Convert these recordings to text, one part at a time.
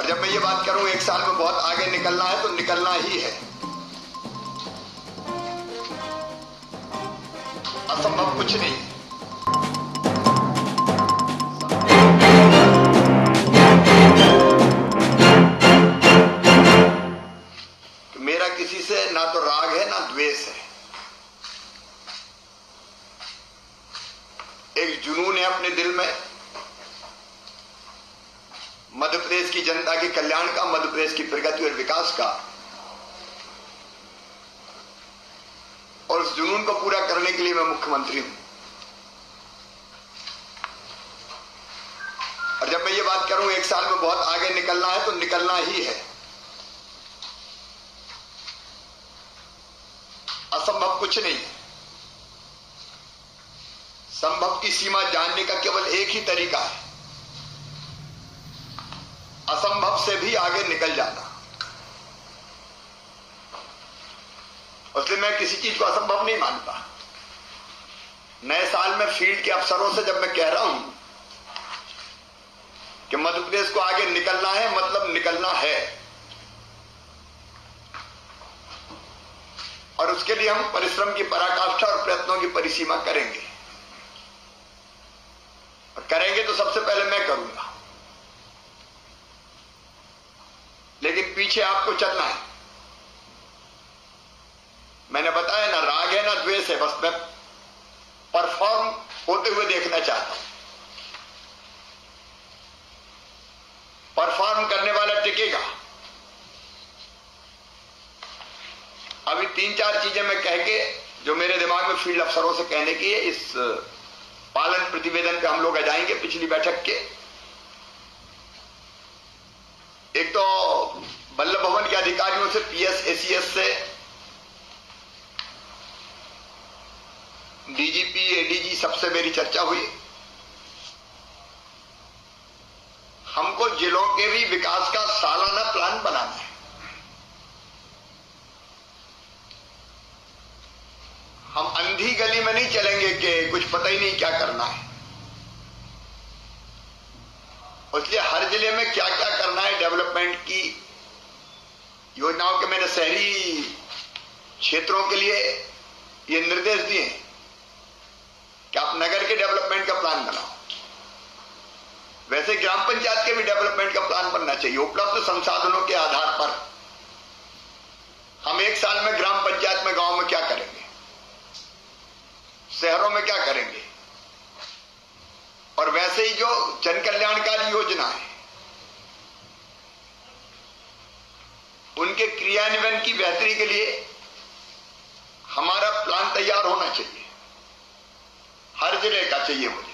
और जब मैं ये बात करूं 1 साल में बहुत आगे निकलना है तो निकलना ही है। असंभव कुछ नहीं है। तो मेरा किसी से ना तो राग है ना द्वेष है, एक जुनून है अपने दिल में मध्य प्रदेश की जनता के कल्याण का, मध्य प्रदेश की प्रगति और विकास का, और उस जुनून को पूरा करने के लिए मैं मुख्यमंत्री हूं। और जब मैं ये बात करूं 1 साल में बहुत आगे निकलना है तो निकलना ही है। असंभव कुछ नहीं है। संभव की सीमा जानने का केवल एक ही तरीका है, असंभव से भी आगे निकल जाना। इसलिए मैं किसी चीज को असंभव नहीं मानता। नए साल में फील्ड के अफसरों से जब मैं कह रहा हूं कि मध्य प्रदेश को आगे निकलना है, मतलब निकलना है, और उसके लिए हम परिश्रम की पराकाष्ठा और प्रयत्नों की परिसीमा करेंगे। और करेंगे तो सबसे पहले मैं करूंगा, लेकिन पीछे आपको चलना है। मैंने बताया ना राग है ना द्वेष है, बस मैं परफॉर्म होते हुए देखना चाहता हूं। परफॉर्म करने वाला टिकेगा। अभी 3-4 चीजें मैं कह के जो मेरे दिमाग में फील्ड अफसरों से कहने की है, इस पालन प्रतिवेदन पे हम लोग आ जाएंगे पिछली बैठक के। एक तो बल्लभ भवन के अधिकारियों से, पीएस एसीएस से, डीजीपी एडीजी सबसे मेरी चर्चा हुई। हमको जिलों के भी विकास का सालाना प्लान बनाना है। हम अंधी गली में नहीं चलेंगे कि कुछ पता ही नहीं क्या करना है। इसलिए हर जिले में क्या क्या करना है, डेवलपमेंट की योजनाओं के मैंने शहरी क्षेत्रों के लिए ये निर्देश दिए हैं कि आप नगर के डेवलपमेंट का प्लान बनाओ। वैसे ग्राम पंचायत के भी डेवलपमेंट का प्लान बनना चाहिए। उपलब्ध संसाधनों के आधार पर हम 1 साल में ग्राम पंचायत में, गांव में क्या करेंगे, शहरों में क्या करेंगे, और वैसे ही जो जन कल्याणकारी योजना है उनके क्रियान्वयन की बेहतरी के लिए हमारा प्लान तैयार होना चाहिए। हर जिले का चाहिए मुझे।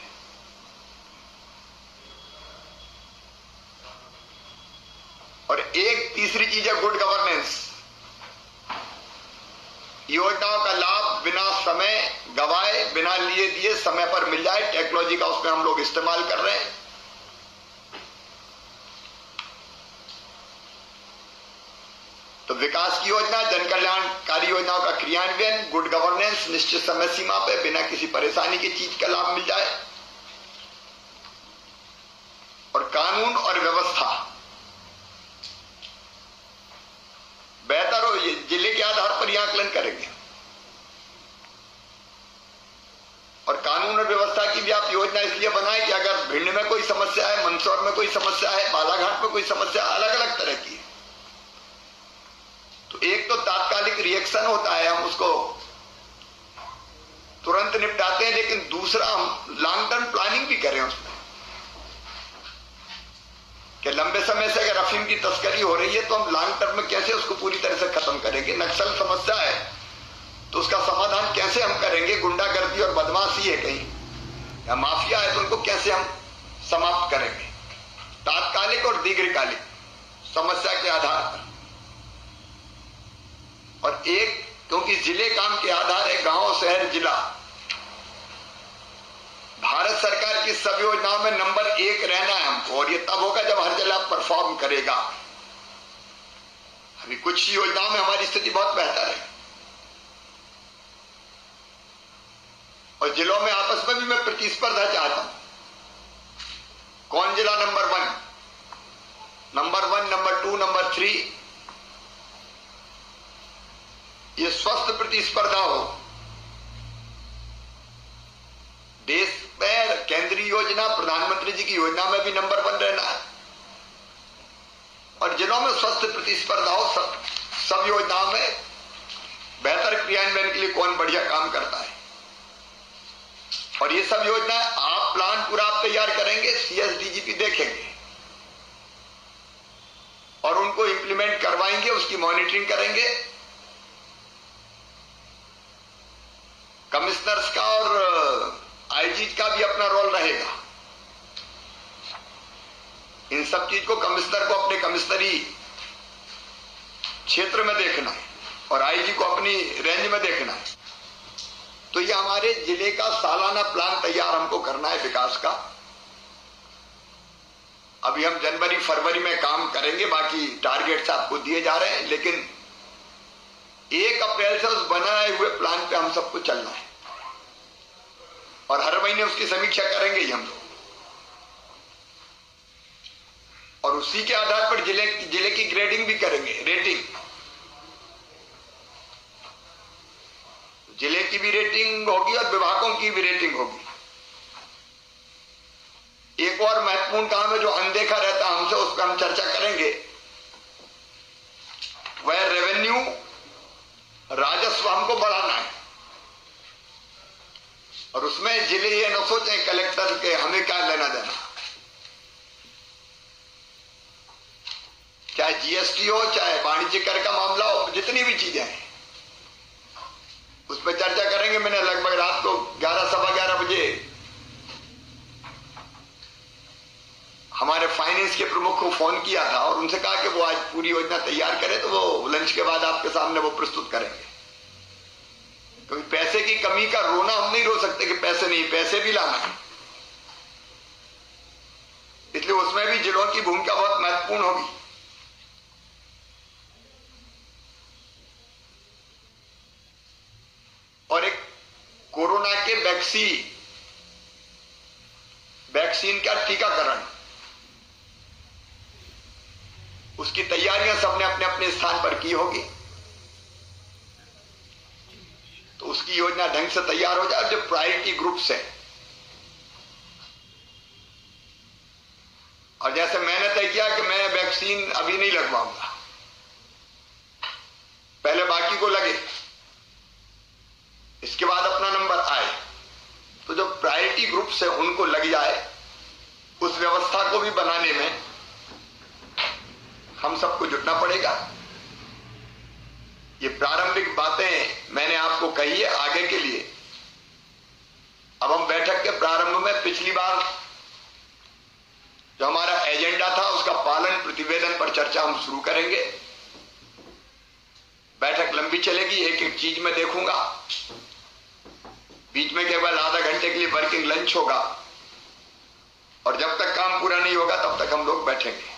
और एक तीसरी चीज है गुड गवर्नेंस। योजनाओं का लाभ बिना समय गवाए, बिना लिए दिए समय पर मिल जाए। टेक्नोलॉजी का उसमें हम लोग इस्तेमाल कर रहे हैं। तो विकास की योजना, जन कल्याणकारी योजनाओं का क्रियान्वयन, गुड गवर्नेंस, निश्चित समय सीमा पे बिना किसी परेशानी की चीज का लाभ मिल जाए, और कानून और व्यवस्था बेहतर हो। ये जिले के आधार पर यह आकलन करेंगे। और कानून और व्यवस्था की भी आप योजना इसलिए बनाए कि अगर भिंड में कोई समस्या है, मंदसौर में कोई समस्या है, बालाघाट में कोई समस्या, अलग अलग तरह की है, तो एक तो तात्कालिक रिएक्शन होता है, हम उसको तुरंत निपटाते हैं, लेकिन दूसरा हम लॉन्ग टर्म प्लानिंग भी करें उसमें कि लंबे समय से अगर अफीम की तस्करी हो रही है तो हम लॉन्ग टर्म में कैसे उसको पूरी तरह से खत्म करेंगे। नक्सल समस्या है तो उसका समाधान कैसे हम करेंगे। गुंडागर्दी और बदमाशी है कहीं या माफिया है तो उनको कैसे हम समाप्त करेंगे। तात्कालिक और दीर्घकालिक समस्या के आधार पर। और एक, क्योंकि जिले काम के आधार है, गांव शहर जिला, भारत सरकार की सब योजनाओं में नंबर 1 रहना है हमको। और ये तब होगा जब हर जिला परफॉर्म करेगा। अभी कुछ योजनाओं में हमारी स्थिति बहुत बेहतर है, और जिलों में आपस में भी मैं प्रतिस्पर्धा चाहता हूं। कौन जिला नंबर 1 नंबर 3, ये स्वस्थ प्रतिस्पर्धा हो। देश में केंद्रीय योजना, प्रधानमंत्री जी की योजना में भी नंबर 1 रहना है, और जिलों में स्वस्थ प्रतिस्पर्धा हो। सब योजनाओं में बेहतर क्रियान्वयन के लिए कौन बढ़िया काम करता है, और ये सब योजना आप प्लान पूरा आप तैयार करेंगे, सीएसडीजीपी देखेंगे और उनको इंप्लीमेंट करवाएंगे, उसकी मॉनिटरिंग करेंगे। कमिश्नर्स का और आईजी का भी अपना रोल रहेगा। इन सब चीज को कमिश्नर को अपने कमिश्नरी क्षेत्र में देखना है और आईजी को अपनी रेंज में देखना है। तो ये हमारे जिले का सालाना प्लान तैयार हमको करना है विकास का। अभी हम जनवरी फरवरी में काम करेंगे, बाकी टारगेट्स आपको दिए जा रहे हैं, लेकिन 1 अप्रैल से उस बनाए हुए प्लान पे हम सबको चलना है और हर महीने उसकी समीक्षा करेंगे ही हम लोग, और उसी के आधार पर जिले की ग्रेडिंग भी करेंगे, रेटिंग। जिले की भी रेटिंग होगी और विभागों की भी रेटिंग होगी। एक और महत्वपूर्ण काम है जो अनदेखा रहता है हमसे, उस पर हम चर्चा करेंगे। वह रेवेन्यू, राजस्व हमको बढ़ाना है, और उसमें जिले ये न सोचें कलेक्टर के हमें क्या लेना देना। चाहे जीएसटी हो, चाहे वाणिज्य कर का मामला हो, जितनी भी चीजें हैं उस पर चर्चा करेंगे। मैंने लगभग रात को 11 सवा 11 बजे हमारे फाइनेंस के प्रमुख को फोन किया था और उनसे कहा कि वो आज पूरी योजना तैयार करें, तो वो लंच के बाद आपके सामने वो प्रस्तुत करेंगे। क्योंकि पैसे की कमी का रोना हम नहीं रो सकते कि पैसे नहीं, पैसे भी लाना है, इसलिए उसमें भी जिलों की भूमिका बहुत महत्वपूर्ण होगी। और एक कोरोना के वैक्सीन का टीकाकरण, उसकी तैयारियां सबने अपने अपने स्थान पर की होगी, तो उसकी योजना ढंग से तैयार हो जाए। जो प्रायोरिटी ग्रुप्स है, और जैसे मैंने तय किया कि मैं वैक्सीन अभी नहीं लगवाऊंगा, पहले बाकी को लगे, इसके बाद अपना नंबर आए, तो जो प्रायोरिटी ग्रुप्स है उनको लग जाए। उस व्यवस्था को भी बनाने में हम सबको जुटना पड़ेगा। ये प्रारंभिक बातें मैंने आपको कही है आगे के लिए। अब हम बैठक के प्रारंभ में पिछली बार जो हमारा एजेंडा था उसका पालन प्रतिवेदन पर चर्चा हम शुरू करेंगे। बैठक लंबी चलेगी, एक एक चीज में देखूंगा, बीच में केवल आधा घंटे के लिए वर्किंग लंच होगा, और जब तक काम पूरा नहीं होगा तब तक हम लोग बैठेंगे।